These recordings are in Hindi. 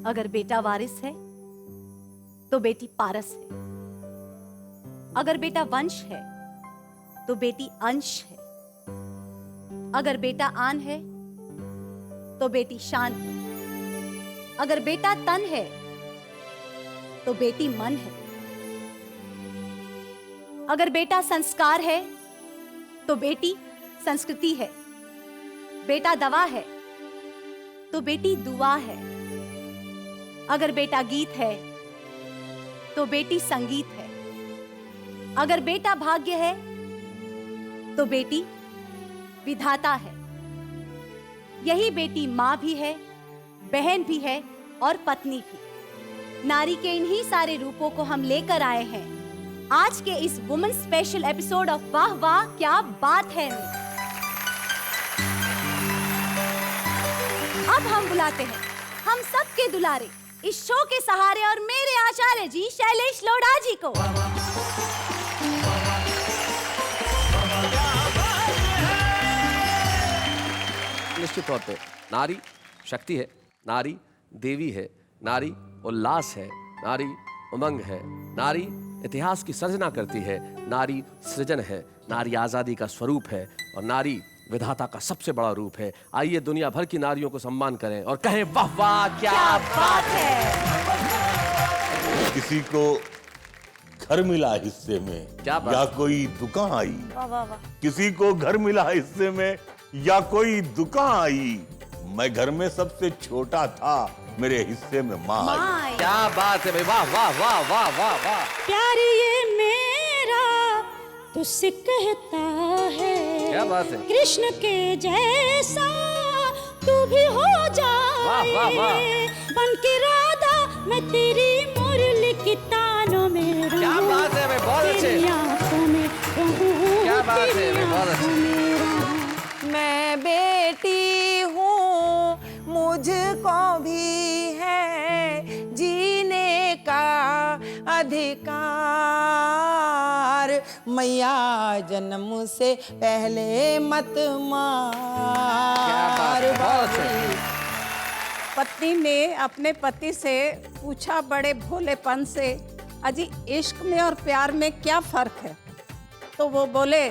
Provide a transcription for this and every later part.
अगर बेटा वारिस है तो बेटी पारस है, अगर बेटा वंश है तो बेटी अंश है, अगर बेटा आन है तो बेटी शान है, अगर बेटा तन है तो बेटी मन है, अगर बेटा संस्कार है तो बेटी संस्कृति है, बेटा दवा है तो बेटी दुआ है, अगर बेटा गीत है तो बेटी संगीत है, अगर बेटा भाग्य है तो बेटी विधाता है। यही बेटी मां भी है, बहन भी है और पत्नी भी। नारी के इन्हीं सारे रूपों को हम लेकर आए हैं आज के इस वुमेन स्पेशल एपिसोड ऑफ वाह वाह क्या बात है में। अब हम बुलाते हैं हम सबके दुलारे इस शो के सहारे और मेरे आचार्य जी शैलेश लोढ़ा जी को। निश्चित तौर पे नारी शक्ति है, नारी देवी है, नारी उल्लास है, नारी उमंग है, नारी इतिहास की सर्जना करती है, नारी सृजन है, नारी आजादी का स्वरूप है और नारी विधाता का सबसे बड़ा रूप है। आइए दुनिया भर की नारियों को सम्मान करें और कहें वाह वाह क्या बात है। किसी को घर मिला हिस्से में क्या बात? या कोई दुकान आई, वाह वाह वाह। किसी को घर मिला हिस्से में या कोई दुकान आई, मैं घर में सबसे छोटा था, मेरे हिस्से में माँ आई। क्या बात है भाई, वाह वाह वाह वाह वाह वाह। प्यार ये मेरा तुझसे कहता है, क्या बात है। कृष्ण के जैसा तू भी हो जाए, वाह वाह वाह। बन के राधा मैं तेरी मुरली की तानों में रहूं, क्या बात है भाई, बहुत अच्छे। तेरी आंखों में रहूं, क्या बात है तेरी भाई, बहुत आंखों में रहूं। मैं बेटी हूँ, मुझको भी है जीने का अधिकार, मैया जन्म से पहले मत मार। बहुत अच्छे। पत्नी ने अपने पति से पूछा बड़े भोलेपन से, अजी इश्क में और प्यार में क्या फर्क है? तो वो बोले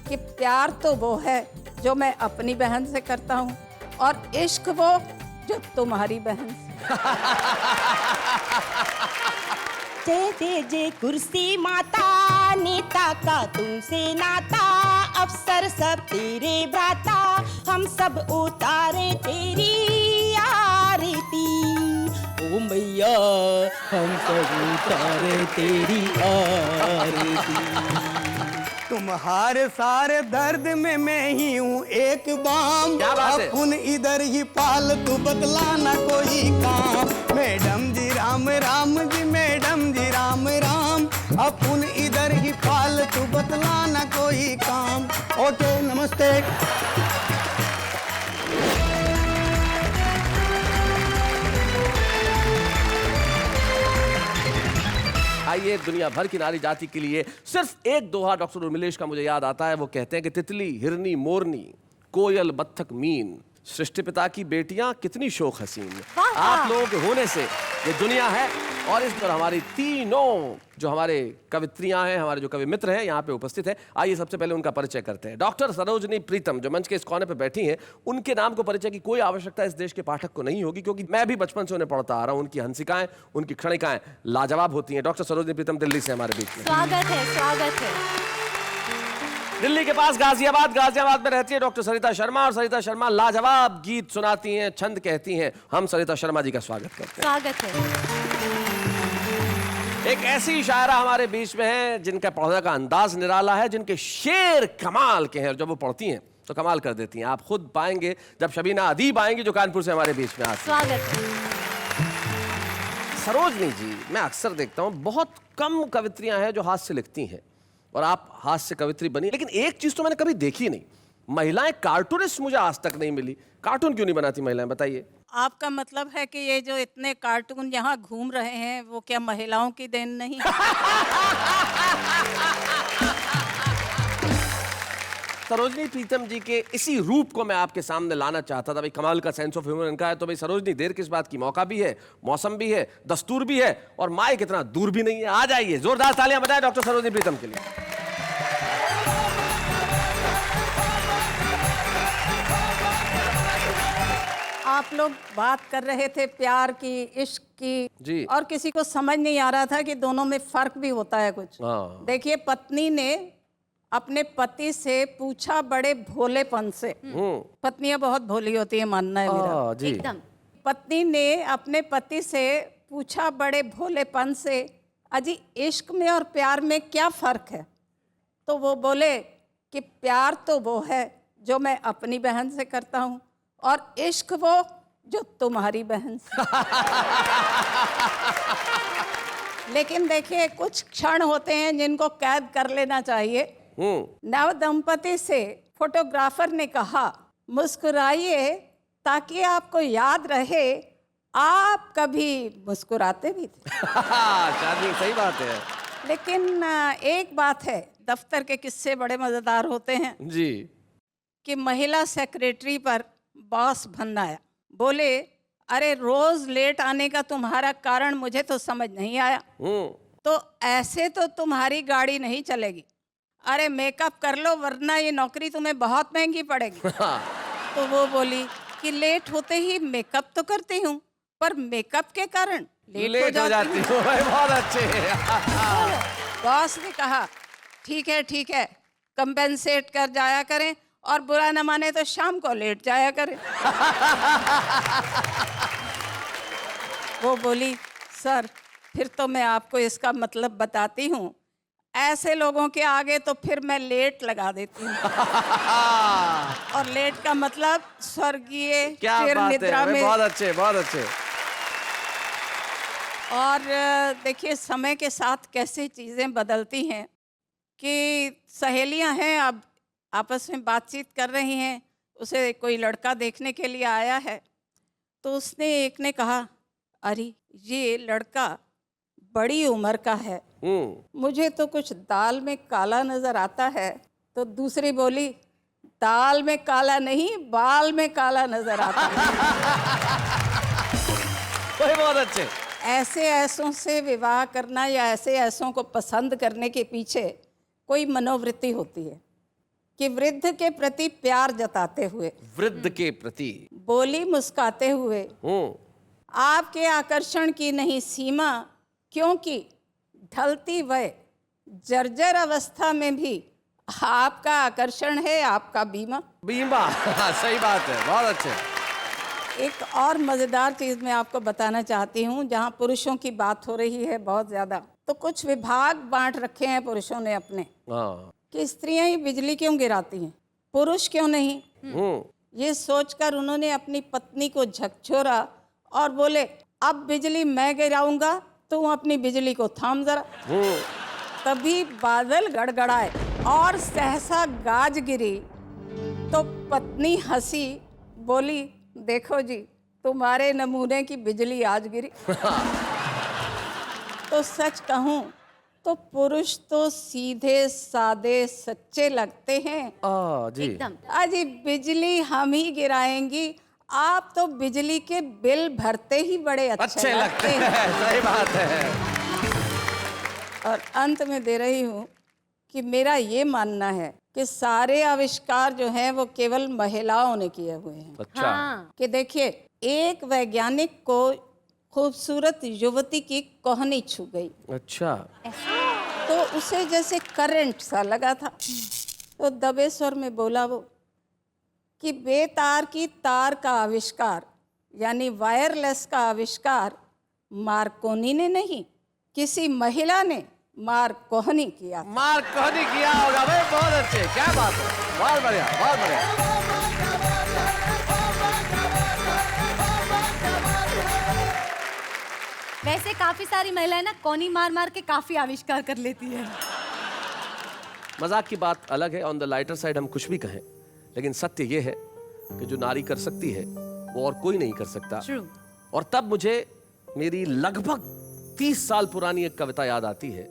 कि प्यार तो वो है जो मैं अपनी बहन से करता हूँ और इश्क वो जो तुम्हारी बहन से। जय जय जय कुर्सी माता, नेता का तुमसे नाता, अफसर सब तेरे भ्राता, हम सब उतारे तेरी आरती। ओ मैया हम सब उतारे तेरी आरती। तुम्हारे सारे दर्द में मैं ही हूँ एक बाम, क्या बात है? अपन इधर ही पालतू बदलाना कोई काम। मैडम जी राम राम जी, मैडम जी राम राम, अपन इधर ही पालतू बदलाना कोई काम। ओके नमस्ते। आइए दुनिया भर की नारी जाति के लिए सिर्फ एक दोहा डॉक्टर उर्मिलेश का मुझे याद आता है। वो कहते हैं कि तितली, हिरनी, मोरनी, कोयल, बत्तख, मीन, सृष्टि पिता की बेटियां कितनी शोक हसीन। आप लोगों के होने से ये दुनिया है और इस पर हमारी तीनों जो हमारे कवित्रियां हैं, हमारे जो कवि मित्र हैं यहाँ पे उपस्थित हैं। आइए सबसे पहले उनका परिचय करते हैं। डॉक्टर सरोजनी प्रीतम जो मंच के इस कोने पे बैठी हैं, उनके नाम को परिचय की कोई आवश्यकता इस देश के पाठक को नहीं होगी, क्योंकि मैं भी बचपन से उन्हें पढ़ता आ रहा हूँ। उनकी हंसिकाएं, उनकी क्षणिकाएं लाजवाब होती हैं। डॉक्टर सरोजनी प्रीतम दिल्ली से हमारे बीच में। स्वागत है, स्वागत है। दिल्ली के पास गाजियाबाद में रहती है डॉक्टर सरिता शर्मा, और सरिता शर्मा लाजवाब गीत सुनाती हैं, छंद कहती हैं। हम सरिता शर्मा जी का स्वागत करते हैं। स्वागत है। एक ऐसी शायरा हमारे बीच में है जिनका पढ़ने का अंदाज निराला है, जिनके शेर कमाल के हैं और जब वो पढ़ती हैं तो कमाल कर देती हैं। आप खुद पाएंगे जब शबीना अदीब आएंगी जो कानपुर से हमारे बीच में आती हैं। स्वागत है। सरोजनी जी, मैं अक्सर देखता हूँ बहुत कम कवित्रियां हैं जो हाथ से लिखती हैं और आप हाथ से कवित्री बनी। लेकिन एक चीज तो मैंने कभी देखी नहीं, महिलाएं कार्टूनिस्ट मुझे आज तक नहीं मिली। कार्टून क्यों नहीं बनाती महिलाएं, बताइए। आपका मतलब है कि ये जो इतने कार्टून यहाँ घूम रहे हैं वो क्या महिलाओं की देन नहीं? सरोजनी प्रीतम जी के इसी रूप को मैं आपके सामने लाना चाहता था। भाई कमाल का सेंस ऑफ ह्यूमर इनका है। तो भाई सरोजनी, देर किस बात की, मौका भी है, मौसम भी है, दस्तूर भी है और माइक इतना दूर भी नहीं है। आ जाइए, जोरदार तालियां बजाएं डॉक्टर सरोजनी प्रीतम के लिए। आप लोग बात कर रहे थे प्यार की, इश्क की जी। और किसी को समझ नहीं आ रहा था कि दोनों में फर्क भी होता है कुछ। हाँ। देखिए, पत्नी ने अपने पति से पूछा बड़े भोलेपन से। पत्नियां बहुत भोली होती है, मानना है मेरा। जी। एकदम। पत्नी ने अपने पति से पूछा बड़े भोलेपन से, अजी इश्क में और प्यार में क्या फर्क है? तो वो बोले कि प्यार तो वो है जो मैं अपनी बहन से करता हूँ और इश्क वो जो तुम्हारी बहन से। लेकिन देखिए, कुछ क्षण होते हैं जिनको कैद कर लेना चाहिए। नव दंपति से फोटोग्राफर ने कहा, मुस्कुराइए ताकि आपको याद रहे आप कभी मुस्कुराते भी थे। शादी, सही बात है लेकिन एक बात है, दफ्तर के किस्से बड़े मजेदार होते हैं जी। कि महिला सेक्रेटरी पर बॉस बनना आया। बोले, अरे रोज लेट आने का तुम्हारा कारण मुझे तो समझ नहीं आया। तो ऐसे तो तुम्हारी गाड़ी नहीं चलेगी, अरे मेकअप कर लो वरना ये नौकरी तुम्हें बहुत महंगी पड़ेगी। तो वो बोली कि लेट होते ही मेकअप तो करती हूँ, पर मेकअप के कारण लेट हो जाती हूँ। बहुत अच्छे। बॉस ने कहा, ठीक है, कंपेंसेट कर जाया करें और बुरा न माने तो शाम को लेट जाया करें। वो बोली, सर फिर तो मैं आपको इसका मतलब बताती हूँ, ऐसे लोगों के आगे तो फिर मैं लेट लगा देती हूँ। और लेट का मतलब स्वर्गीय, क्या चिर बात निद्रा है, में। बहुत अच्छे, बहुत अच्छे। और देखिए, समय के साथ कैसे चीज़ें बदलती हैं कि सहेलियां हैं, अब आपस में बातचीत कर रही हैं। उसे कोई लड़का देखने के लिए आया है, तो उसने एक ने कहा, अरे ये लड़का बड़ी उम्र का है, मुझे तो कुछ दाल में काला नजर आता है। तो दूसरी बोली, दाल में काला नहीं, बाल में काला नजर आता है। वही, बहुत अच्छे। ऐसे ऐसों से विवाह करना या ऐसे ऐसों को पसंद करने के पीछे कोई मनोवृत्ति होती है कि वृद्ध के प्रति प्यार जताते हुए, वृद्ध के प्रति बोली मुस्काते हुए, आपके आकर्षण की नहीं सीमा, क्योंकि ढलती वय जर्जर अवस्था में भी आपका आकर्षण है आपका बीमा। बीमा। सही बात है, बहुत अच्छे। एक और मज़ेदार चीज़ मैं आपको बताना चाहती हूँ, जहाँ पुरुषों की बात हो रही है बहुत ज़्यादा, तो कुछ विभाग बांट रखे हैं पुरुषों ने अपने, कि स्त्रियां ही बिजली क्यों गिराती हैं, पुरुष क्यों नहीं। ये सोचकर उन्होंने अपनी पत्नी को झकझोरा और बोले, अब बिजली मैं गिराऊंगा, तुम अपनी बिजली को थाम जरा। तभी बादल गड़गड़ाए और सहसा गाज गिरी। तो पत्नी हंसी, बोली, देखो जी, तुम्हारे नमूने की बिजली आज गिरी। तो सच कहूं तो पुरुष तो सीधे सादे सच्चे लगते हैं। जी। एकदम। अजी बिजली हम ही गिराएंगी, आप तो बिजली के बिल भरते ही बड़े अच्छे लगते हैं। सही बात है। और अंत में दे रही हूँ कि मेरा ये मानना है कि सारे आविष्कार जो हैं वो केवल महिलाओं ने किए हुए हैं। अच्छा। हाँ। कि देखिए, एक वैज्ञानिक को खूबसूरत युवती की कोहनी छू गई, अच्छा। तो उसे जैसे करंट सा लगा था। तो दबे स्वर में बोला वो कि बेतार की तार का आविष्कार यानी वायरलेस का आविष्कार मार्कोनी ने नहीं, किसी महिला ने मार्कोनी किया। मार्कोनी किया होगा भाई, बहुत अच्छे, क्या बात है, बहुत बढ़िया, बहुत बढ़िया। वैसे काफी सारी महिलाएं ना कोनी मार मार के काफी आविष्कार कर लेती है। मजाक की बात अलग है, ऑन द लाइटर साइड हम कुछ भी कहें, लेकिन सत्य ये है कि जो नारी कर सकती है वो और कोई नहीं कर सकता। True. और तब मुझे मेरी लगभग 30 साल पुरानी एक कविता याद आती है,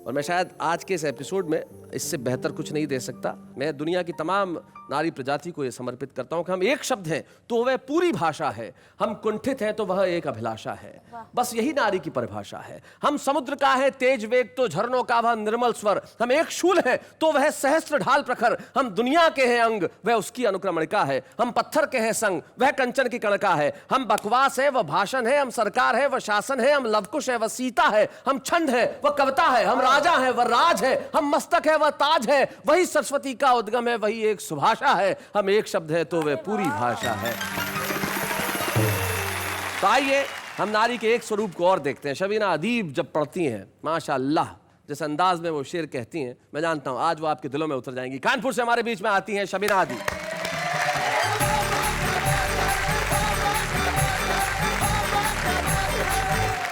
और मैं शायद आज के इस एपिसोड में इससे बेहतर कुछ नहीं दे सकता। मैं दुनिया की तमाम नारी प्रजाति को यह समर्पित करता हूं कि हम एक शब्द हैं तो वह पूरी भाषा है, हम कुंठित हैं तो वह एक अभिलाषा है। बस यही नारी की परिभाषा है। हम समुद्र का है तेज वेग तो झरनों का वह निर्मल स्वर, हम एक शूल है तो वह सहस्त्र ढाल प्रखर, हम दुनिया के हैं अंग वह उसकी अनुक्रमणिका है, हम पत्थर के हैं संग वह कंचन की कणका है, हम बकवास है वह भाषण है, हम सरकार है वह शासन है, हम लवकुश है वह सीता है, हम छंद है वह कविता है, हम राजा है वह राज है, हम मस्तक है वह ताज है, वही सरस्वती का उद्गम है, वही एक सुभाषा है, हम एक शब्द है तो वह पूरी भाषा है। तो आइए हम नारी के एक स्वरूप को और देखते हैं। शबीना अदीब जब पढ़ती हैं माशाअल्लाह जिस अंदाज में वो शेर कहती हैं, मैं जानता हूं आज वो आपके दिलों में उतर जाएंगी। कानपुर से हमारे बीच में आती हैं शबीना अदीब।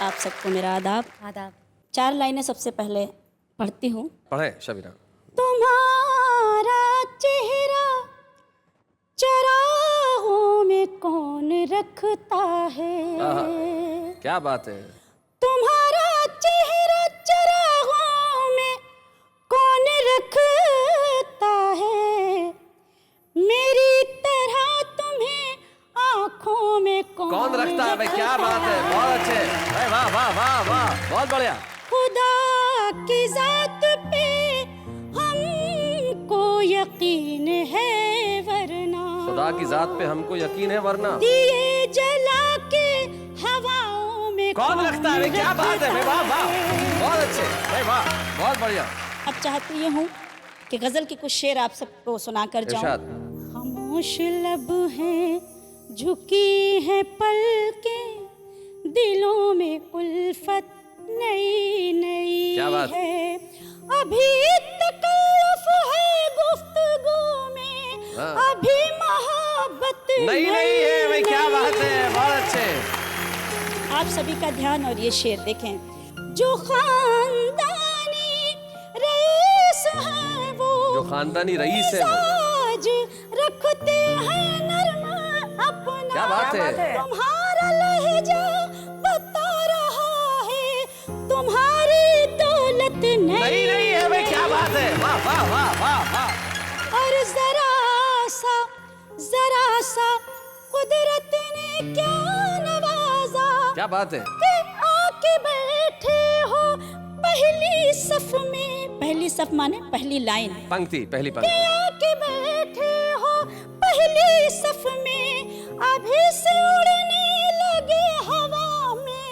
आप सबको मेरा आदाब। आदाब। 4 लाइनें सबसे पहले पढ़ती हूँ। पढ़े शबीना। तुम्हारा चेहरा चरागों में कौन रखता है? क्या बात है। तुम्हारा चेहरा चरागों में कौन रखता है? मेरी तरह तुम्हें आंखों में कौन रखता है? भाई क्या बात है, बहुत अच्छे, वाह वाह वाह वाह, बहुत बढ़िया। खुदा की जात पे हमको यकीन है वरना, खुदा की जात पे हमको यकीन है वरना दिए जला के हवाओं में कौन रखता है? क्या बात है, वाह वाह, बहुत अच्छे, भाई वाह, बहुत बढ़िया। अब चाहती ये हूँ कि गजल के कुछ शेर आप सबको सुनाकर जाऊं। इरशाद। खामोश लब हैं झुकी हैं पलकें, दिलों में उल्फत नई नई क्या बात? है, अभी तकल्लुफ है गुफ्तगू में, हाँ। अभी मोहब्बत नहीं है भाई, क्या बात है, बहुत अच्छे। आप सभी का ध्यान और ये शेर देखें। जो खानदानी रईस है वो, जो खानदानी रईस है वो, मिजाज रखते हैं नरमा अपना, क्या बात है। तुम्हारा लहजा बता रहा है तुम्हारी दौलत नहीं है भाई, क्या बात है, वाह वाह वाह वाह वाह। और जरा सा कुदरत ने क्या नवाजा, क्या बात है। कि आके बैठे हो पहली सफ में, पहली सफ माने पहली लाइन, पंक्ति, पहली कि पंक्ति। आके बैठे हो पहली सफ में, अभी से उड़ने लगे हवा में,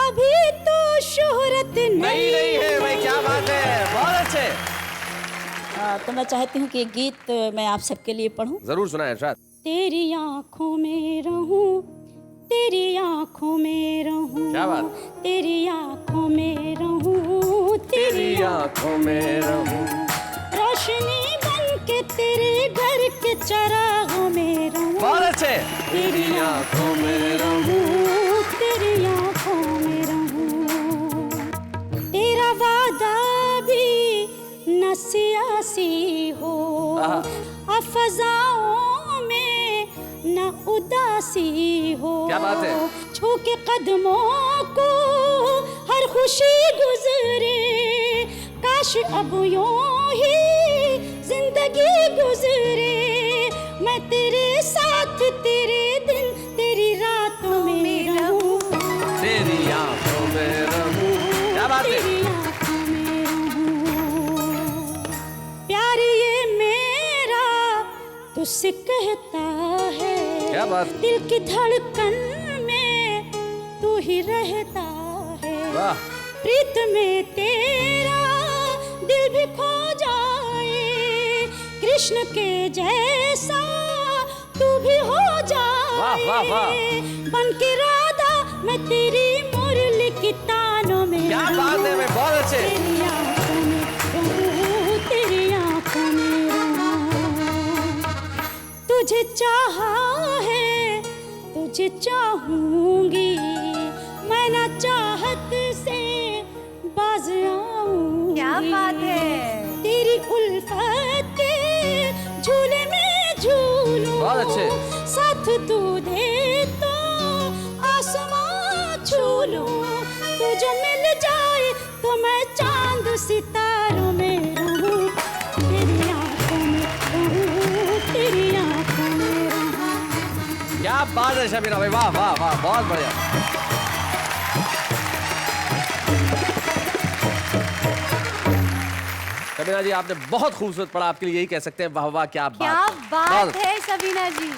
अभी तो शोहरत नहीं है भाई, क्या बात है, बहुत अच्छे। तो मैं चाहती हूँ कि ये गीत मैं आप सबके लिए पढ़ूं। जरूर सुना इरशाद। तेरी आंखों में रहूं, तेरी आंखों में रहूं, क्या बात? तेरी आंखों में रहूं, तेरी आंखों में रहूं, रोशनी बन के तेरे घर के चरागों में रहूं, बहुत अच्छे। तेरी आंखों में रहूं, तेरी आंखों में रहूं, तेरा वादा भी न सियासी हो, अफजाओं में न उदासी हो, क्या बात है। छू के कदमों को हर खुशी गुजरे, काश अब यूं ही जिंदगी गुजरे, मैं तेरे साथ तेरे दिन तेरी रातों में रहूं, तेरी आंखों में रहूं, क्या बात है। तेरी आंखों में रहूं, प्यार ये मेरा तुझसे कहता है, क्या बात। दिल की धड़कन में तू ही रहता है, वाह। प्रीत में तेरा दिल भी खो जाए, कृष्ण के जैसा तू भी हो जाए, वाह, वाह, वाह। बन के राधा मैं तेरी मुरली की तानों में, क्या बात है भाई, बहुत अच्छे। तेरी आंखों में रहूं, तेरी आंखों में रहूं, तुझे चाहा है तुझे चाहूंगी, मैं ना चाहत से बाज आऊंगी, क्या बात है। तेरी उल्फत के झूले में झूलूं, बहुत अच्छे। साथ तू दे तो आसमां छू लूं, तुझे मिल जाए तो मैं चांद सितारों में रहूं, बात है शबीना भाई, वाह वाह वाह, बहुत बढ़िया। शबीना जी आपने बहुत खूबसूरत पढ़ा, आपके लिए यही कह सकते हैं, वाह वाह क्या क्या बात बात है शबीना जी।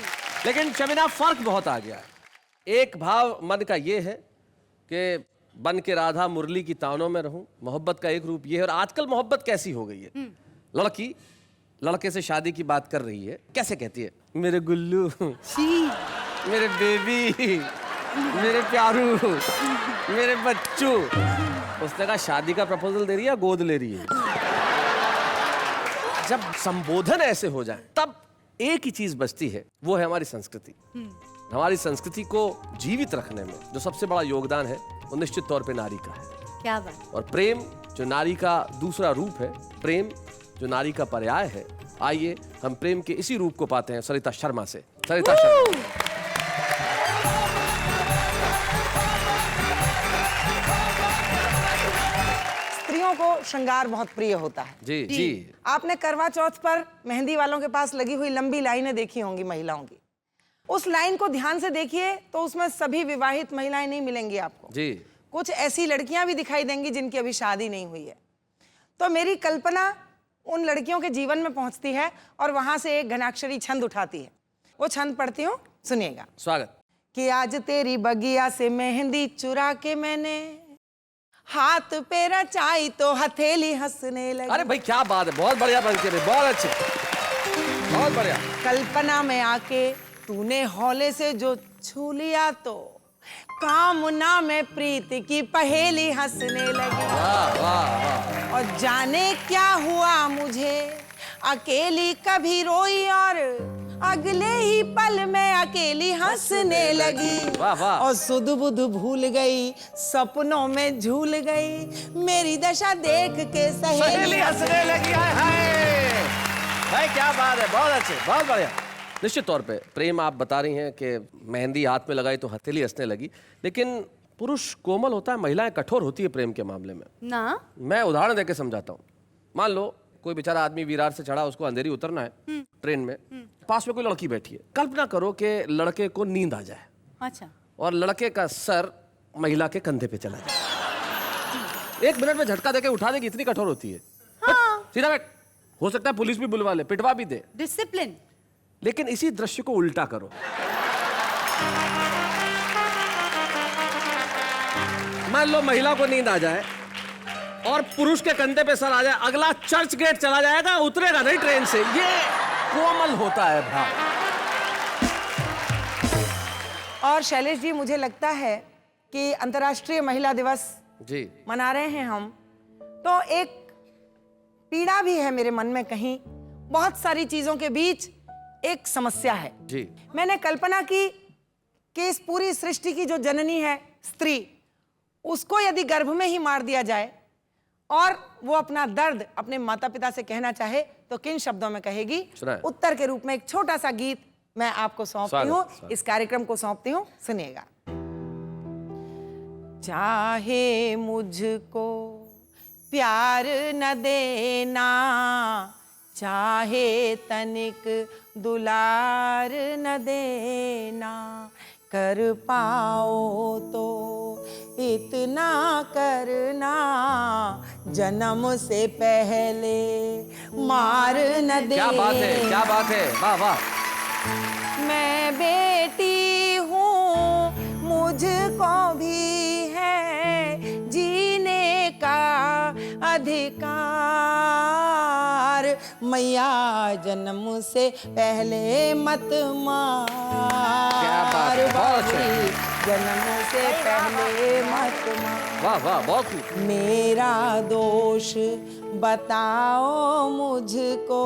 लेकिन शबीना फर्क बहुत आ गया है। एक भाव मन का ये है कि बन के राधा मुरली की तानों में रहूं, मोहब्बत का एक रूप ये है। और आजकल मोहब्बत कैसी हो गई है, लड़की लड़के से शादी की बात कर रही है, कैसे कहती है, मेरे गुल्लू, मेरे बेबी, मेरे प्यारू, मेरे बच्चू। उसने कहा शादी का प्रपोजल दे रही है, गोद ले रही है। जब संबोधन ऐसे हो जाए तब एक ही चीज बचती है, वो है हमारी संस्कृति। हमारी संस्कृति को जीवित रखने में जो सबसे बड़ा योगदान है वो निश्चित तौर पे नारी का है। क्या बात। और प्रेम जो नारी का दूसरा रूप है, प्रेम जो नारी का पर्याय है। आइए हम प्रेम के इसी रूप को पाते हैं सरिता शर्मा से। सरिता शर्मा। स्त्रियों को श्रृंगार बहुत प्रिय होता है। जी जी। आपने करवा चौथ पर मेहंदी वालों के पास लगी हुई लंबी लाइनें देखी होंगी महिलाओं की। उस लाइन को ध्यान से देखिए तो उसमें सभी विवाहित महिलाएं नहीं मिलेंगी आपको। जी। कुछ ऐसी लड़कियां भी दिखाई देंगी जिनकी अभी शादी नहीं हुई है। तो मेरी कल्पना उन लड़कियों के जीवन में पहुंचती है और वहां से एक घनाक्षरी छंद उठाती है। वो छंद पढ़ती हूँ, सुनिएगा। स्वागत। कि आज तेरी बगिया से मेहंदी चुरा के मैंने हाथ पे रचाई तो हथेली हंसने लगी। अरे भाई क्या बात है, बहुत बढ़िया बन के, बहुत अच्छे, बहुत बढ़िया। कल्पना में आके तूने हौले से जो छू लिया तो कामना में प्रीत की पहेली हंसने लगी। वाह वाह वाह। और जाने क्या हुआ मुझे, अकेली कभी रोई और अगले ही पल में अकेली हंसने लगी। वाह वाह। और सुध बुध भूल गई, सपनों में झूल गई, मेरी दशा देख के सहेली हंसने लगी। हाय भाई क्या बात है, बहुत अच्छे, बहुत बढ़िया। निश्चित तौर पे प्रेम आप बता रही हैं कि मेहंदी हाथ में लगाई तो हथेली हंसने लगी, लेकिन पुरुष कोमल होता है, महिलाएं कठोर होती है प्रेम के मामले में ना। मैं उदाहरण देके समझाता हूँ। मान लो कोई बेचारा आदमी विरार से चढ़ा, उसको अंधेरी उतरना है ट्रेन में, पास में कोई लड़की बैठी है। कल्पना करो कि लड़के को नींद आ जाए अच्छा। और लड़के का सर महिला के कंधे पे चला जाए, 1 मिनट में झटका देके उठा देगी, इतनी कठोर होती है। हाँ। सीधा बैठ, हो सकता है पुलिस भी बुलवा ले, पिटवा भी दे। डिसिप्लिन। लेकिन इसी दृश्य को उल्टा करो, मान लो महिला को नींद आ जाए और पुरुष के कंधे पे सर आ जाए, अगला चर्च गेट चला जाएगा, उतरेगा नहीं ट्रेन से। ये कोमल होता है भाव। और शैलेश जी, मुझे लगता है कि अंतर्राष्ट्रीय महिला दिवस जी मना रहे हैं हम, तो एक पीड़ा भी है मेरे मन में। कहीं बहुत सारी चीजों के बीच एक समस्या है जी। मैंने कल्पना की कि इस पूरी सृष्टि की जो जननी है स्त्री, उसको यदि गर्भ में ही मार दिया जाए और वो अपना दर्द अपने माता पिता से कहना चाहे तो किन शब्दों में कहेगी? उत्तर के रूप में एक छोटा सा गीत मैं आपको सौंपती हूँ, इस कार्यक्रम को सौंपती हूँ, सुनिएगा। चाहे मुझको प्यार न देना, चाहे तनिक दुलार न देना, कर पाओ तो इतना करना, जन्म से पहले मार न देना। क्या बात है, क्या बात है, वाह वाह। मैं बेटी हूँ, मुझको भी है जीने का अधिकार, मैया जन्म से पहले मत मार। क्या बात है, बहुत अच्छे। जन्म से पहले मत मार। वाह वाह, बहुत खूब। मेरा दोष बताओ मुझको,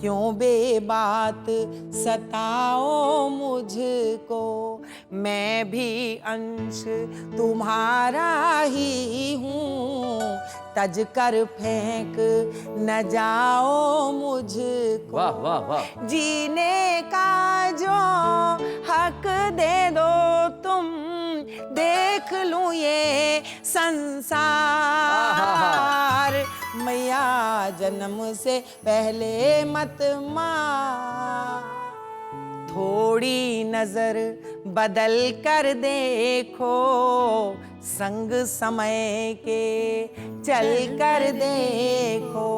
क्यों बेबात सताओ मुझको, मैं भी अंश तुम्हारा ही हूँ, तज कर फेंक न जाओ मुझको। वाह वाह वाह। जीने का जो हक दे दो तुम, देख लूं ये संसार, मैया जन्म से पहले मत मार। थोड़ी नजर बदल कर देखो, संग समय के चल कर देखो,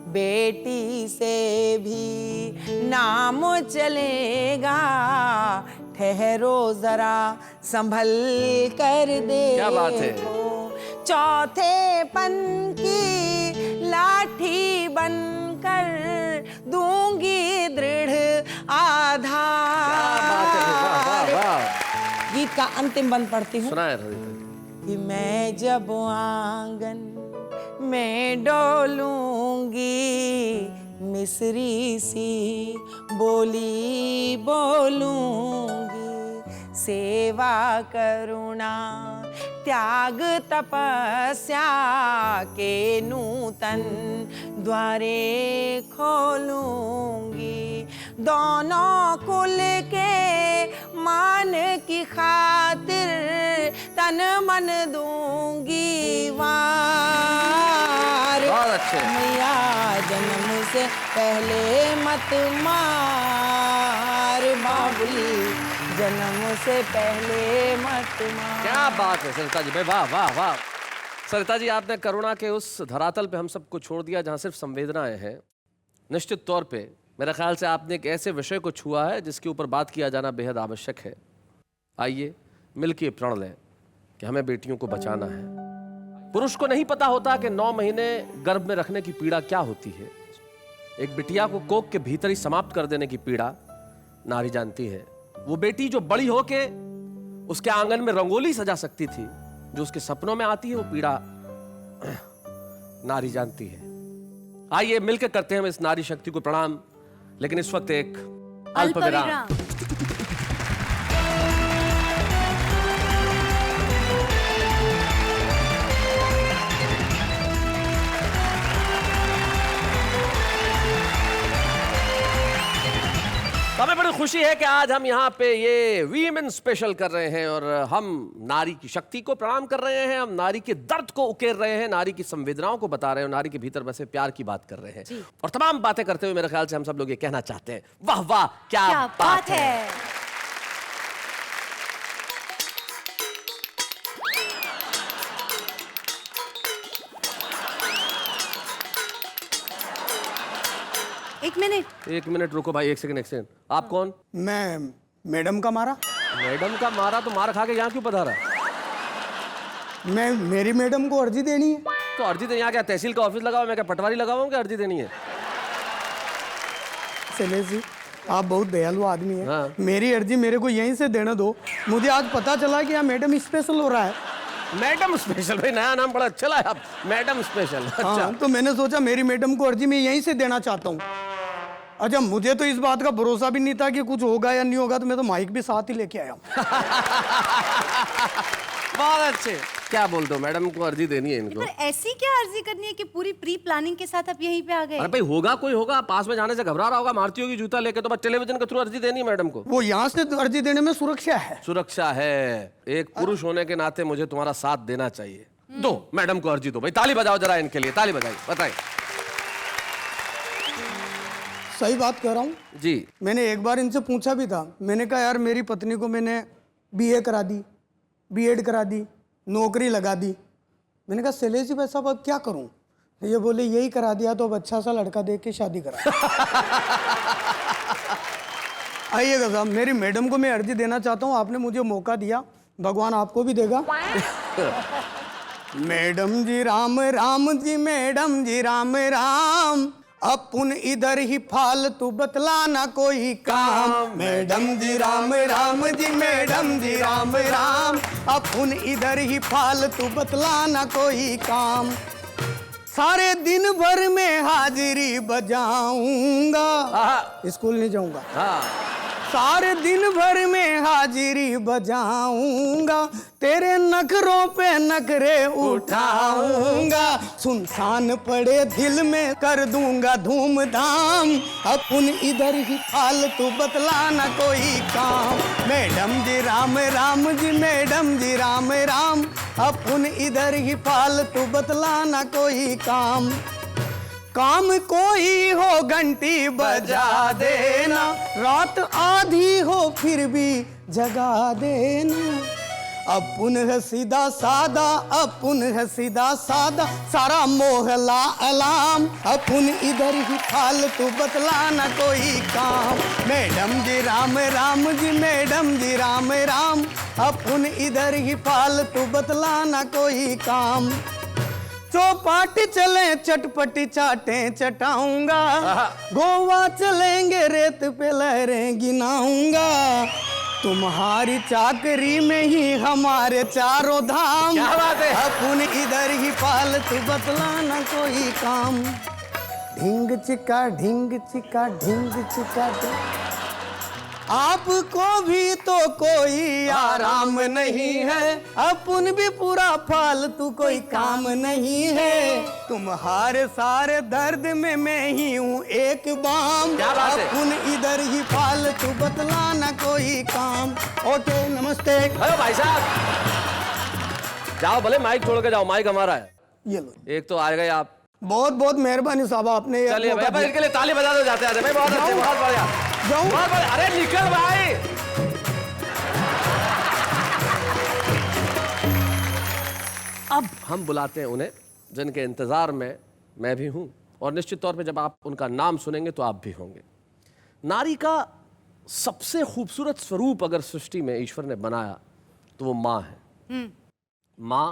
बेटी से भी नाम चलेगा, ठहरो जरा संभल कर देखो। क्या बात है। चौथे पन की लाठी बनकर दूंगी दृढ़ आधार। वाह वाह। गीत का अंतिम बंद पढ़ती हूँ सुनाए कि मैं जब आंगन में डोलूंगी, मिस्री सी बोली बोलूंगी, सेवा करुणा त्याग तपस्या के नूतन द्वारे खोलूंगी, दोनों कुल के मान की खातिर तन मन दूंगी वार। बहुत अच्छे। मैया जन्म से पहले मत मार, बाबुली जन्म से पहले मत मार। क्या बात है सरिता जी भाई, वाह वाह वाह। सरिता जी, आपने करुणा के उस धरातल पे हम सबको छोड़ दिया जहां सिर्फ संवेदनाएं हैं। निश्चित तौर पे मेरे ख्याल से आपने एक ऐसे विषय को छुआ है जिसके ऊपर बात किया जाना बेहद आवश्यक है। आइए मिलकर प्रण लें कि हमें बेटियों को बचाना है। पुरुष को नहीं पता होता कि 9 महीने गर्भ में रखने की पीड़ा क्या होती है। एक बिटिया को कोख के भीतर ही समाप्त कर देने की पीड़ा नारी जानती है। वो बेटी जो बड़ी होके उसके आंगन में रंगोली सजा सकती थी, जो उसके सपनों में आती है, वो पीड़ा नारी जानती है। आइए मिलकर करते हैं इस नारी शक्ति को प्रणाम, लेकिन इस वक्त एक अल्प विराम। हमें बड़ी खुशी है कि आज हम यहाँ पे ये वीमेन स्पेशल कर रहे हैं और हम नारी की शक्ति को प्रणाम कर रहे हैं, हम नारी के दर्द को उकेर रहे हैं, नारी की संवेदनाओं को बता रहे हैं, नारी के भीतर बसे प्यार की बात कर रहे हैं। और तमाम बातें करते हुए मेरे ख्याल से हम सब लोग ये कहना चाहते हैं, वाह वाह क्या बात है। एक मिनट रुको भाई, एक सेकंड। आप कौन? मैं मैडम का मारा। मैडम का मारा? तो मार खा के यहाँ क्यों पधारा? मैं मेरी मैडम को अर्जी देनी है। तो अर्जी देनी? यहाँ क्या तहसील का ऑफिस लगा हुआ, मैं क्या पटवारी लगा हुआ हूँ क्या अर्जी देनी है? शैलेश जी, आप बहुत दयालु आदमी हैं। हाँ। मेरी अर्जी मेरे को यहीं से देने दो। मुझे आज पता चला कि यहाँ मैडम स्पेशल हो रहा है। Madam special? भाई नया नाम बड़ा अच्छा लगा, मैडम स्पेशल। अच्छा। हाँ, तो मैंने सोचा मेरी मैडम को अर्जी मैं यहीं से देना चाहता हूँ। अच्छा, मुझे तो इस बात का भरोसा भी नहीं था कि कुछ होगा या नहीं होगा, तो मैं तो माइक भी साथ ही लेके आया हूँ। बहुत अच्छे। क्या बोलते हो, मैडम को अर्जी देनी है इनको? पर ऐसी क्या अर्जी करनी है कि पूरी प्री प्लानिंग के साथ आप यहीं पे आ गए? अरे भाई होगा, कोई होगा पास में जाने से घबरा रहा होगा, मारती होगी जूता लेके, तो बस टेलीविजन के थ्रू अर्जी देनी है मैडम को। वो यहाँ से अर्जी देने में सुरक्षा है। सुरक्षा है। एक पुरुष होने के नाते मुझे तुम्हारा साथ देना चाहिए। दो मैडम को अर्जी दो भाई, ताली बजाओ जरा इनके लिए, ताली बजाइए, बताइए। सही बात कह रहा हूँ जी। मैंने एक बार इनसे पूछा भी था, मैंने कहा यार मेरी पत्नी को मैंने BA करा दी, B.Ed करा दी, नौकरी लगा दी। मैंने कहा शैलेश जी भाई साहब अब क्या करूं? ये बोले यही करा दिया तो अब अच्छा सा लड़का देख के शादी करा। आइएगा साहब, मेरी मैडम को मैं अर्जी देना चाहता हूँ। आपने मुझे मौका दिया, भगवान आपको भी देगा। मैडम जी राम राम जी, मैडम जी राम राम, अपन इधर ही फालतू बतलाना कोई काम। मैडम जी राम राम जी, मैडम जी राम राम, अपन इधर ही फालतू बतलाना कोई काम। सारे दिन भर में हाजिरी बजाऊंगा, स्कूल नहीं जाऊंगा। सारे दिन भर में हाजिरी बजाऊंगा, तेरे नखरों पे नखरे उठाऊंगा। सुनसान पड़े दिल में कर दूंगा धूमधाम, अपन इधर ही फालतू बतलाना कोई काम। मैडम जी राम राम जी, मैडम जी राम राम, अपन इधर ही फालतू बतलाना कोई काम। काम कोई हो घंटी बजा देना, रात आधी हो फिर भी जगा देना। अपुन है सीधा सादा, अपुन है सीधा सादा, सारा मोहल्ला अलाम। अपुन इधर ही फालतू बतलाना कोई काम। मैडम जी राम राम जी, मैडम जी राम राम। अपुन इधर ही फालतू बतलाना कोई काम। चौपाटी चले चटपटी चाटें चटाऊंगा, गोवा चलेंगे रेत पे लहरें गिनाऊंगा। तुम्हारी चाकरी में ही हमारे चारों धाम। क्या बात है? अपुन इधर ही फालतू बतलाना कोई काम। ढिंग चिका ढिंग चिका ढिंग चिका ढिंग। आपको भी तो कोई आराम नहीं है, अपुन भी पूरा फालतू कोई काम नहीं है। तुम्हारे सारे दर्द में मैं ही हूँ एक बाम। क्या बात है? अपुन इधर ही फालतू बतलाना कोई काम। ओके नमस्ते। हेलो भाई साहब, जाओ भले, माइक छोड़ के जाओ, माइक हमारा है। ये लो। एक तो आ गए आप। बहुत बहुत मेहरबानी साहब, आपने ये चलिए मौका भाई, दिया। इनके लिए ताली बजा दो जाते जाते भाई। बहुत अच्छे, बहुत बढ़िया, जाऊं? बहुत बढ़िया। अरे निकल भाई। अब हम बुलाते हैं उन्हें जिनके इंतजार में मैं भी हूं, और निश्चित तौर पे जब आप उनका नाम सुनेंगे तो आप भी होंगे। नारी का सबसे खूबसूरत स्वरूप अगर सृष्टि में ईश्वर ने बनाया तो वो माँ है। माँ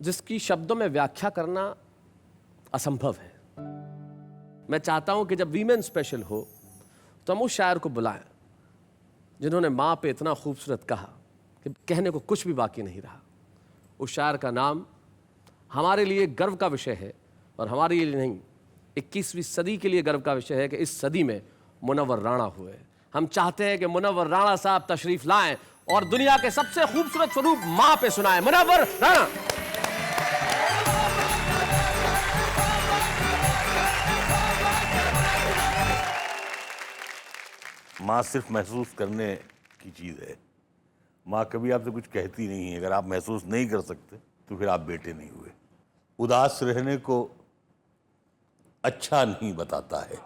जिसकी शब्दों में व्याख्या करना असंभव है। मैं चाहता हूं कि जब वीमेन स्पेशल हो तो हम उस शायर को बुलाएं जिन्होंने माँ पे इतना खूबसूरत कहा कि कहने को कुछ भी बाकी नहीं रहा। उस शायर का नाम हमारे लिए गर्व का विषय है, और हमारे लिए नहीं, 21वीं सदी के लिए गर्व का विषय है कि इस सदी में मुनव्वर राणा हुए। हम चाहते हैं कि मुनव्वर राणा साहब तशरीफ लाएं और दुनिया के सबसे खूबसूरत स्वरूप माँ पे सुनाएं। मुनव्वर राणा। माँ सिर्फ महसूस करने की चीज़ है। माँ कभी आपसे कुछ कहती नहीं है। अगर आप महसूस नहीं कर सकते तो फिर आप बेटे नहीं हुए। उदास रहने को अच्छा नहीं बताता है,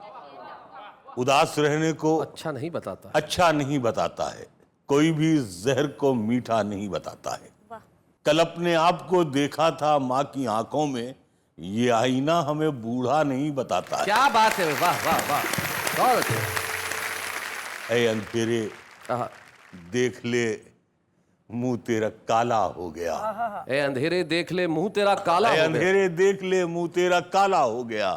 उदास रहने को अच्छा नहीं बताता। अच्छा नहीं बताता है, कोई भी जहर को मीठा नहीं बताता है। कल अपने आप को देखा था माँ की आंखों में, ये आईना हमें बूढ़ा नहीं बताता है। क्या बात है, वाह वाह वाह, बहुत अच्छे। ऐ अंधेरे आहा। देख ले मुंह तेरा काला हो गया। ए अंधेरे देख ले मुंह तेरा काला ऐ हो गया। अंधेरे देख ले मुंह तेरा काला हो गया।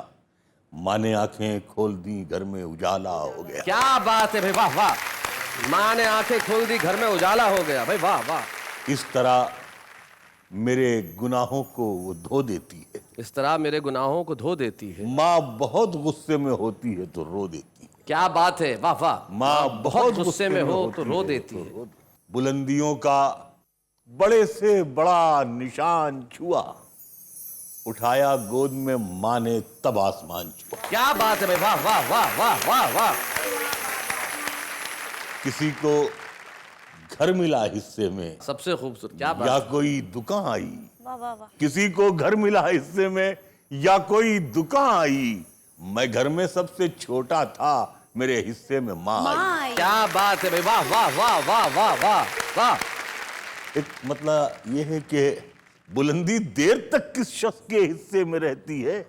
माँ ने आंखें खोल दी घर में उजाला हो गया। क्या बात है भाई, वाह वाह। माँ ने आंखें खोल दी घर में उजाला हो गया भाई, वाह वाह। इस तरह मेरे गुनाहों को वो धो देती है। इस तरह मेरे गुनाहों को धो देती है। माँ बहुत गुस्से में होती है तो रो देती है। क्या बात है, वाह वाह। माँ बहुत गुस्से में हो तो रो देती तो है। रो देती। बुलंदियों का बड़े से बड़ा निशान छुआ, उठाया गोद में माँ ने तब आसमान छुआ। क्या बात है भाई, वाह वाह वाह वाह वाह वाह। किसी को घर मिला हिस्से में, सबसे खूबसूरत, क्या या बात। कोई दुकान आई। वाह वाह वाह। किसी को घर मिला हिस्से में या कोई दुकान आई। मैं घर में सबसे छोटा था, मेरे हिस्से में माँ आई। क्या बात है भाई, वाह वाह वाह वाह वाह वाह वाह। एक मतलब यह है कि बुलंदी देर तक किस शख्स के हिस्से में रहती है।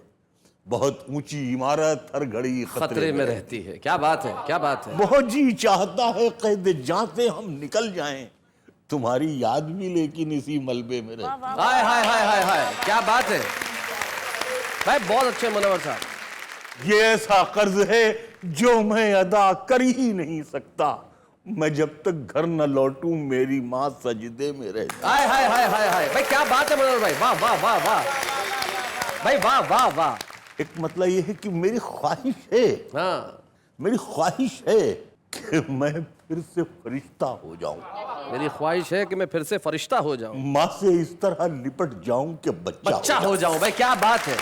बहुत ऊंची इमारत हर घड़ी खतरे में रहती है। क्या बात है, क्या बात है। बहुत जी चाहता है कैद जहां से हम निकल जाएं, तुम्हारी याद भी लेकिन इसी मलबे में रहती है। हाय हाय हाय हाय हाय, क्या बात है भाई, बहुत अच्छे मुनव्वर साहब। ये ऐसा कर्ज है जो मैं अदा कर ही नहीं सकता। मैं जब तक घर न लौटूं मेरी माँ सजदे में रहती। हाय हाय हाय हाय हाय भाई, क्या बात है मुनव्वर भाई, वाह वाह वाह वाह भाई, वाह वाह वाह। एक मतलब ये है कि मेरी ख्वाहिश है, हाँ, मेरी ख्वाहिश है कि मैं फिर से फरिश्ता हो जाऊं। मेरी ख्वाहिश है कि मैं फिर से फरिश्ता हो जाऊं, माँ से इस तरह लिपट जाऊं कि बच्चा हो जाऊं। भाई क्या बात है।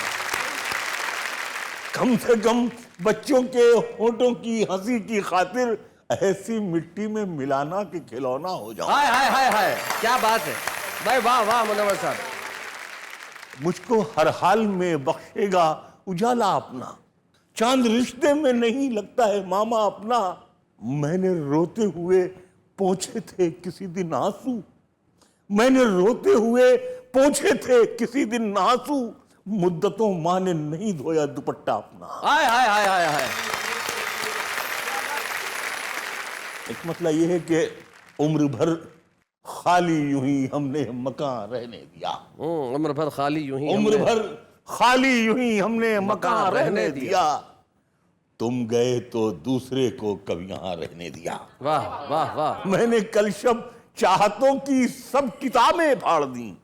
कम से कम बच्चों के होठों की हंसी की खातिर ऐसी मिट्टी में मिलाना कि खिलौना हो जाऊं। हाय हाय हाय हाय, क्या बात है भाई, वाह वाह मुनव्वर साहब। मुझको हर हाल में बख्शेगा उजाला अपना, चांद रिश्ते में नहीं लगता है मामा अपना। मैंने रोते हुए पोंछे थे किसी दिन आंसू, मैंने रोते हुए पोंछे थे किसी दिन आंसू, मुद्दतों माँ ने नहीं धोया दुपट्टा अपना। हाय हाय हाय हाय हाय। एक मतलब यह है कि उम्र भर खाली यूं ही हमने मकान रहने दिया, उम्र भर खाली यूं ही उम्र हमने- भर खाली यूं ही हमने मकान रहने दिया, तुम गए तो दूसरे को कब यहां रहने दिया। वाह वाह वाह। मैंने कल शब चाहतों की सब किताबें फाड़ दी,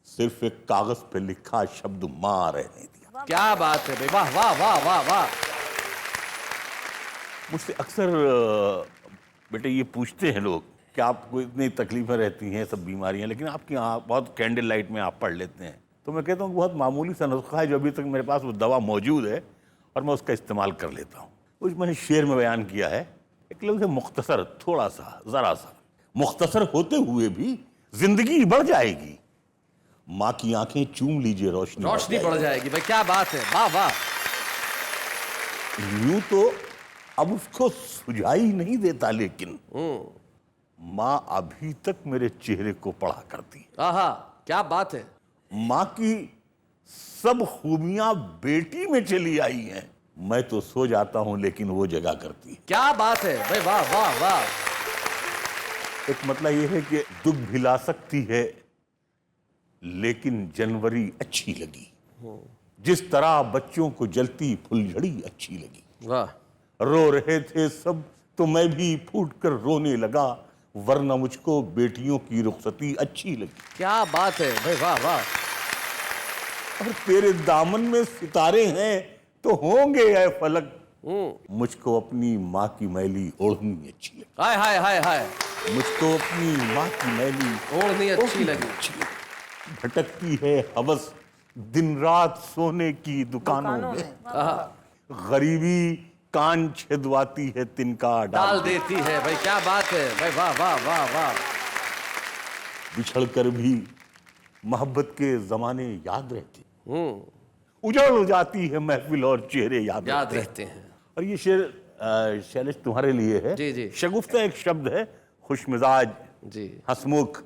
सिर्फ एक कागज पे लिखा शब्द मां रहने दिया। क्या बात है भाई, वाह वाह वाह वाह वाह। मुझसे अक्सर बेटे ये पूछते हैं लोग कि आपको इतनी तकलीफें रहती हैं, सब बीमारियां, लेकिन आपकी यहाँ बहुत कैंडल लाइट में आप पढ़ लेते हैं। तो मैं कहता हूँ बहुत मामूली सा नुस्खा है जो अभी तक मेरे पास वो दवा मौजूद है और मैं उसका इस्तेमाल कर लेता हूँ। कुछ मैंने शेर में बयान किया है, एक लफ्ज़ है मुख्तसर, थोड़ा सा, ज़रा सा। मुख्तसर होते हुए भी जिंदगी बढ़ जाएगी, माँ की आंखें चूम लीजिए रोशनी बढ़ जाएगी भाई, क्या बात है, वाह वाह। यूं तो अब उसको सुझाई नहीं देता, लेकिन माँ अभी तक मेरे चेहरे को पढ़ा करती है। आहा, क्या बात है। माँ की सब खूबियां बेटी में चली आई हैं। मैं तो सो जाता हूं लेकिन वो जगा करती है। क्या बात है भाई, वाह वाह वाह। एक मतलब ये है कि दुख भी ला सकती है, लेकिन जनवरी अच्छी लगी, जिस तरह बच्चों को जलती फुलझड़ी अच्छी लगी। वाह। रो रहे थे सब तो मैं भी फूट कर रोने लगा, वरना मुझको बेटियों की रुखसती अच्छी लगी। क्या बात है भाई, वाह वाह। और तेरे दामन में सितारे हैं तो होंगे ऐ फलक, मुझको अपनी माँ की मैली ओढ़नी अच्छी लगी। हाय हाय हाय हाय। मुझको अपनी माँ की मैली ओढ़नी अच्छी लगी। भटकती है हवस दिन रात सोने की दुकानों में, गरीबी कान छिदवाती है तिनका डाल देती है भाई, क्या बात है भाई, वाह वाह वाह वाह। बिछड़ कर भी मोहब्बत के जमाने याद रहते, उजड़ जाती है महफिल और चेहरे याद रहते हैं। और ये शेर शैलेश तुम्हारे लिए है। जी जी। शगुफ्ता एक शब्द है, खुशमिजाज, जी। हंसमुख।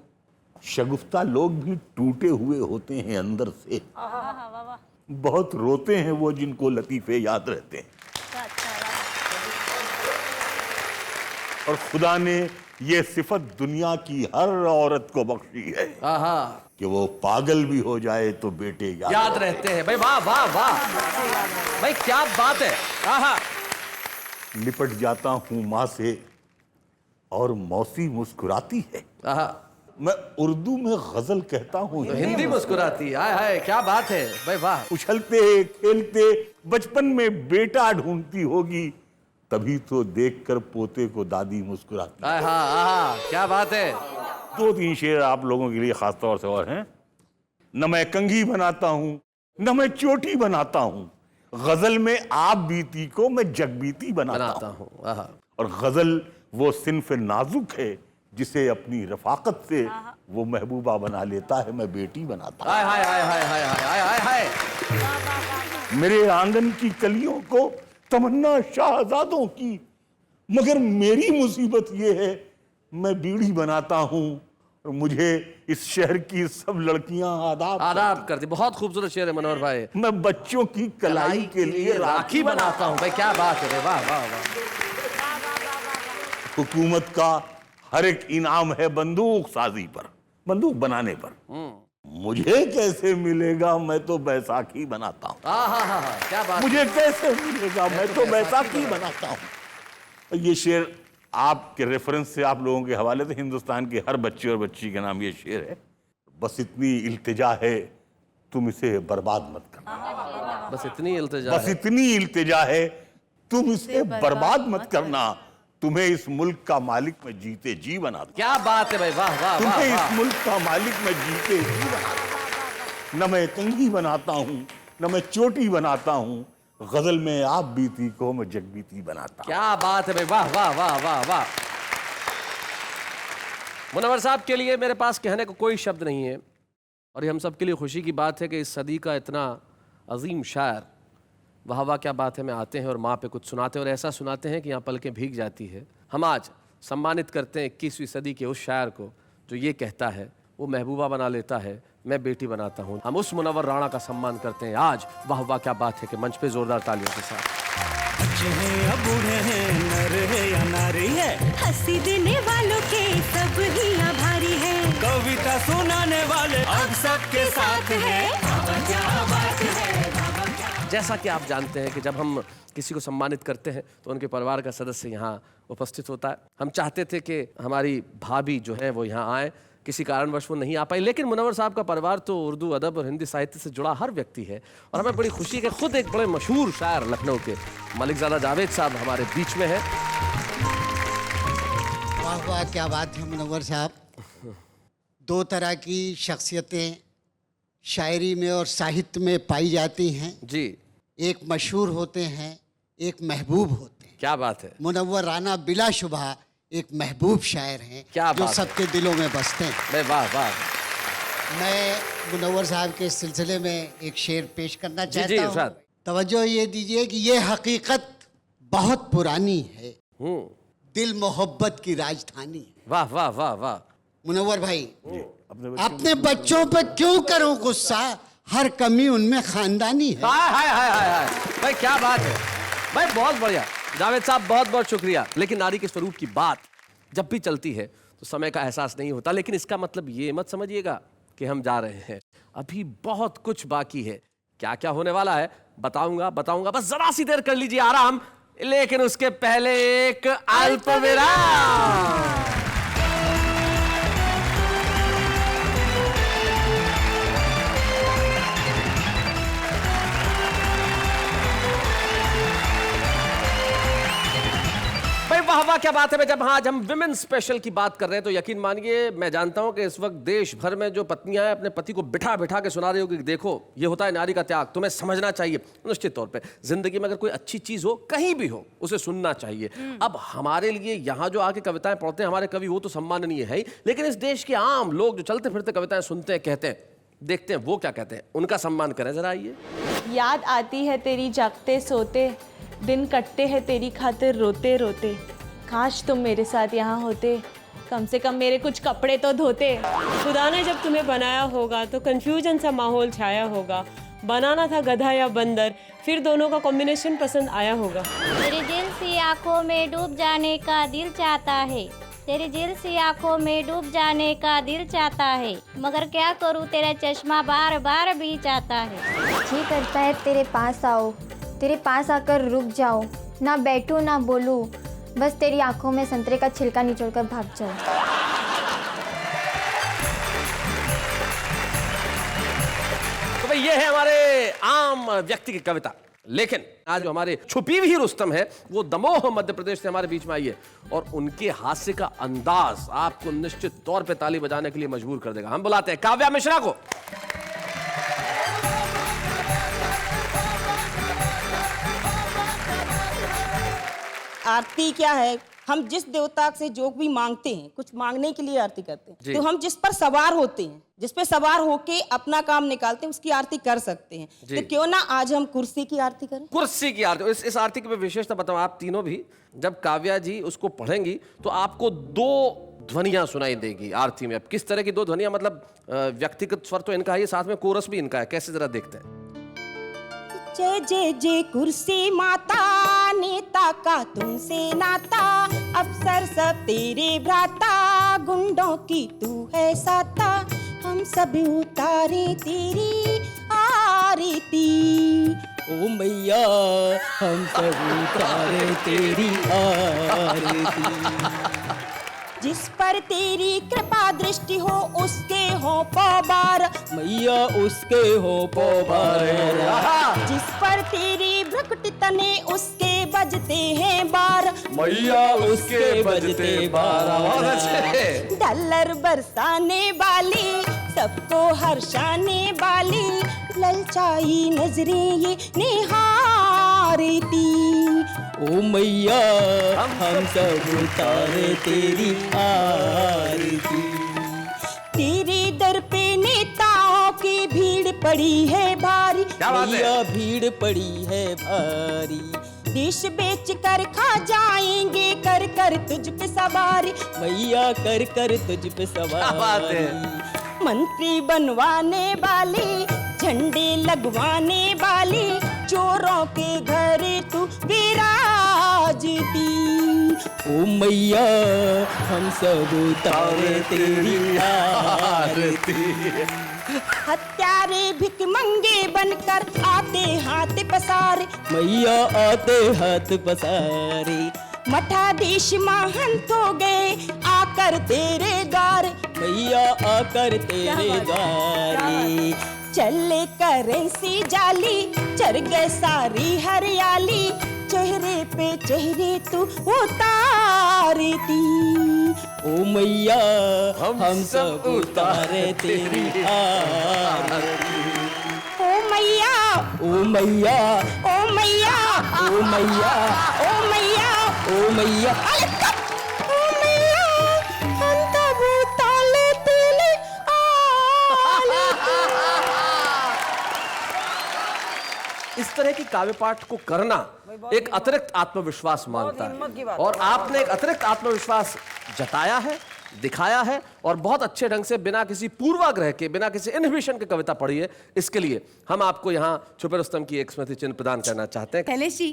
शगुफ्ता लोग भी टूटे हुए होते हैं अंदर से, बहुत रोते हैं वो जिनको लतीफे याद रहते हैं। और खुदा ने ये सिफत दुनिया की हर औरत को बख्शी है कि वो पागल भी हो जाए तो बेटे याद रहते हैं भाई, वाह वाह वाह भाई, क्या बात है। आहा। लिपट जाता हूं माँ से और मौसी मुस्कुराती है। आहा। मैं उर्दू में गजल कहता हूँ, तो हिंदी मुस्कुराती है। हाय हाय, क्या बात है भाई, वाह। उछलते खेलते बचपन में बेटा ढूंढती होगी, तभी तो देखकर पोते को दादी मुस्कुराती। आहा, क्या बात है। 2-3 शेर आप लोगों के लिए खास तौर से और हैं। न मैं कंघी बनाता हूं, न मैं चोटी बनाता हूं, गजल में आप बीती को मैं जगबीती बनाता हूं। और गजल वो सिन्फ नाजुक है जिसे अपनी रफाकत से वो महबूबा बना लेता है, मैं बेटी बनाता हूं। हाय हाय हाय हाय हाय हाय हाय हाय। मेरे आंगन की कलियों को तमन्ना शाहजादों की, मगर मेरी मुसीबत ये है मैं बीड़ी बनाता हूं और मुझे इस शहर की सब लड़कियां आदाब करती। बहुत खूबसूरत शेर है मनोहर भाई। मैं बच्चों की कलाई के लिए राखी बनाता हूं भाई, क्या बात है, वाह वाह वाह। हुकूमत का हर एक इनाम है बंदूक साजी पर, बंदूक बनाने पर। मुझे कैसे मिलेगा, मैं तो बैसाखी बनाता हूँ। क्या बात। मुझे कैसे मिलेगा, मैं तो बैसाखी बनाता हूँ। ये शेर आपके रेफरेंस से आप लोगों के हवाले से हिंदुस्तान के हर बच्चे और बच्ची के नाम ये शेर है। बस इतनी इल्तिजा है तुम इसे बर्बाद मत करना, बस इतनी इल्तिजा बस इतनी इल्तिजा है तुम इसे बर्बाद मत करना, तुम्हें इस मुल्क का मालिक मैं जीते जी बनाता। क्या बात है भाई, वाह वाह। तुम्हें इस मुल्क का मालिक मैं जीते जी बनाता। न मैं कंघी बनाता हूँ, न मैं चोटी बनाता हूँ, गजल में आप बीती को मैं जगबीती बनाता। क्या बात है भाई, वाह वाह वाह वाह वाह। मुनव्वर साहब के लिए मेरे पास कहने को कोई शब्द नहीं है, और ये हम सब के लिए खुशी की बात है कि इस सदी का इतना अजीम शायर वाह वाह क्या बात है में आते हैं और माँ पे कुछ सुनाते हैं और ऐसा सुनाते हैं कि यहाँ पलकें भीग जाती है। हम आज सम्मानित करते हैं 21वीं सदी के उस शायर को जो ये कहता है वो महबूबा बना लेता है, मैं बेटी बनाता हूँ। हम उस मुनव्वर राणा का सम्मान करते हैं आज वाह वाह क्या बात है कि मंच पे जोरदार तालियों के साथ। बच्चे हैं या बूढ़े हैं, नर है या नारी है, हंसी देने वालों के सब ही आभारी है। कविता सुनाने वाले अब सबके साथ है। क्या बात है। जैसा कि आप जानते हैं कि जब हम किसी को सम्मानित करते हैं तो उनके परिवार का सदस्य यहाँ उपस्थित होता है। हम चाहते थे कि हमारी भाभी जो है वो यहाँ आए, किसी कारणवश वो नहीं आ पाई, लेकिन मुनव्वर साहब का परिवार तो उर्दू अदब और हिंदी साहित्य से जुड़ा हर व्यक्ति है और हमें बड़ी खुशी है कि खुद एक बड़े मशहूर शायर लखनऊ के मलिकजादा जावेद साहब हमारे बीच में हैं। वाह वाह क्या बात है मुनव्वर साहब। दो तरह की शख्सियतें शायरी में और साहित्य में पाई जाती हैं जी। एक मशहूर होते हैं, एक महबूब होते हैं। क्या बात है। मुनव्वर राणा बिलाशुबह एक महबूब शायर हैं क्या जो बात सबके दिलों में बसते हैं। वाह वाह। मैं मुनव्वर साहब के सिलसिले में एक शेर पेश करना जी, चाहता हूँ। तवज्जो ये दीजिए कि ये हकीकत बहुत पुरानी है, दिल मोहब्बत की राजधानी है। वाह वाह वाह वाह। मुनव्वर भाई, अपने बच्चों पे क्यों करो गुस्सा, हर कमी उनमें खानदानी है। हाय हाय हाय हाय हाय भाई क्या बात है भाई, बहुत बढ़िया जावेद साहब, बहुत बहुत शुक्रिया। लेकिन नारी के स्वरूप की बात जब भी चलती है तो समय का एहसास नहीं होता, लेकिन इसका मतलब ये मत समझिएगा कि हम जा रहे हैं, अभी बहुत कुछ बाकी है। क्या क्या होने वाला है बताऊंगा, बस जरा सी देर कर लीजिए आराम, लेकिन उसके पहले एक अल्प विराम। वाह वाह क्या बात है। जब आज हम विमेन स्पेशल की बात कर रहे हैं तो यकीन मानिए मैं जानता हूं कि इस वक्त देश भर में जो पत्नियां हैं अपने पति को बिठा बिठा के सुना रही होगी कि देखो ये होता है नारी का त्याग, तुम्हें समझना चाहिए। निश्चित तौर पे जिंदगी में अगर कोई अच्छी चीज हो कहीं भी हो उसे सुनना चाहिए। अब हमारे लिए यहाँ जो आके कविताएं पढ़ते हैं हमारे कवि, वो तो सम्माननीय है ही, लेकिन इस देश के आम लोग जो चलते फिरते कविताएं सुनते हैं, कहते हैं, देखते हैं वो क्या कहते हैं, उनका सम्मान करें जरा। आइए। याद आती है तेरी जागते सोते, दिन कटते हैं तेरी खातिर रोते रोते, काश तुम मेरे साथ यहाँ होते, कम से कम मेरे कुछ कपड़े तो धोते। खुदा ने जब तुम्हें बनाया होगा तो कंफ्यूजन सा माहौल छाया होगा, बनाना था गधा या बंदर, फिर दोनों का कॉम्बिनेशन पसंद आया होगा। तेरे दिल सी आंखों में डूब जाने का दिल चाहता है, तेरे दिल सी आंखों में डूब जाने का दिल चाहता है, मगर क्या करूँ तेरा चश्मा बार बार भी चाहता है। जी करता है तेरे पास आओ, तेरे पास आकर रुक जाओ, ना बैठूं ना बोलूं, बस तेरी आंखों में संतरे का छिलका निचोड़कर भाग जाओ। तो भाई ये है हमारे आम व्यक्ति की कविता, लेकिन आज जो हमारे छुपी हुई रुस्तम है वो दमोह मध्य प्रदेश से हमारे बीच में आई है और उनके हास्य का अंदाज आपको निश्चित तौर पे ताली बजाने के लिए मजबूर कर देगा। हम बुलाते हैं काव्या मिश्रा को। आरती क्या है, हम जिस देवता से जो भी मांगते हैं, कुछ मांगने के लिए आरती करते हैं, तो हम जिस पर सवार होते हैं, जिस पे सवार होके अपना काम निकालते हैं, उसकी आरती कर सकते हैं। तो क्यों ना आज हम कुर्सी की आरती करें। कुर्सी की आरती। इस आरती की विशेषता बताऊं, आप तीनों भी जब काव्या जी उसको पढ़ेंगी तो आपको दो ध्वनियां सुनाई देगी आरती में। अब किस तरह की दो ध्वनियां, मतलब व्यक्तिगत स्वर तो इनका है, साथ में कोरस भी इनका है, कैसे जरा देखते हैं। जय जय जय कुर्सी माता, नेता का तुमसे नाता, अफसर सब तेरे भ्राता, गुंडों की तू है साता, हम सब उतारे तेरी आरती। ओ मैया हम सब उतारे तेरी आरती। जिस पर तेरी कृपा दृष्टि हो उसके हो पौबार, मैया उसके हो पौबार। जिस पर तेरी भ्रकुटी तने उसके बजते हैं बार, मैया उसके बजते बार। डॉलर बरसाने वाली, सबको हर्षाने वाली, ललचाई नजरें ये निहारती। ओ मैया हम सब उतारे तेरी आरती। तेरे दर पे नेताओं की भीड़ पड़ी है भारी, क्या बात है? मैया भीड़ पड़ी है भारी। देश बेच कर खा जाएंगे, कर कर तुझ पे सवारी, मैया कर कर तुझ पे सवारी। मंत्री बनवाने वाली, झंडे लगवाने वाली, चोरों के घर तू विराजती। ओ मैया हम सब उतारे तेरी आरती। हत्यारे भिख मंगे बनकर आते हाथ पसारे, मैया आते हाथ पसारे। मठाधीश महंत हो गए आकर तेरे द्वार, मैया आकर तेरे द्वारे। चले करेंसी जाली, चढ़ गए सारी हरियाली, चेहरे पे चेहरे तू उतारती। ओ मैया हम सब उतारे तेरी आरती। ओ मैया ओ मैया ओ मैया ओ मैया ओ मैया ओ मैया, ओ मैया हम तब उतारे तेरी इस तरह की काव्य पाठ को करना एक अतिरिक्त आत्मविश्वास मांगता है, और आपने एक अतिरिक्त आत्मविश्वास जताया है, दिखाया है, और बहुत अच्छे ढंग से बिना किसी पूर्वाग्रह के, बिना किसी इनहिबिशन के कविता पढ़ी है। इसके लिए हम आपको यहाँ छुपे रुस्तम की एक स्मृति चिन्ह प्रदान करना चाहते हैं। शैलेश जी,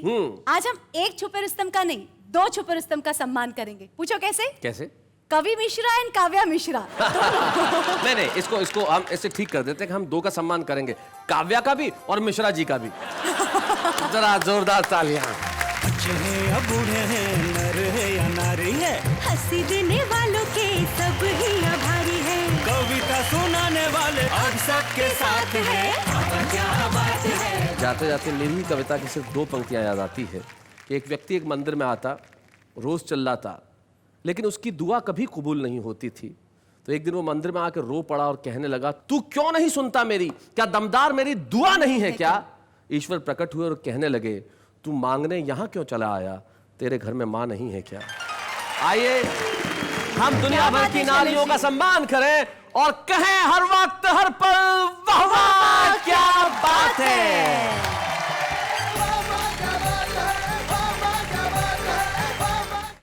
आज हम एक छुपे रुस्तम का नहीं, दो छुपे रुस्तम का सम्मान करेंगे। पूछो कैसे? कैसे? कवि मिश्रा एंड काव्या मिश्रा। नहीं, इसको हम ऐसे ठीक कर देते हैं कि हम दो का सम्मान करेंगे, काव्या का भी और मिश्रा जी का भी। जरा जोरदार तालियां। बच्चे हैं या बूढ़े हैं, नर है या नारी है, हंसी देने वालों के सब ही आभारी है, कविता सुनाने वाले अब सबके साथ है। क्या बात है। जाते जाते मेरी ही कविता की सिर्फ दो पंक्तियां याद आती है कि एक व्यक्ति एक मंदिर में आता, रोज चिल्लाता, लेकिन उसकी दुआ कभी कबूल नहीं होती थी। तो एक दिन वो मंदिर में आकर रो पड़ा और कहने लगा, तू क्यों नहीं सुनता मेरी? क्या दमदार मेरी दुआ नहीं है क्या? ईश्वर प्रकट हुए और कहने लगे, तू मांगने यहां क्यों चला आया? तेरे घर में मां नहीं है क्या? आइए हम दुनिया भर की नारियों का सम्मान करें और कहें हर वक्त हर पल वाह वाह क्या बात है।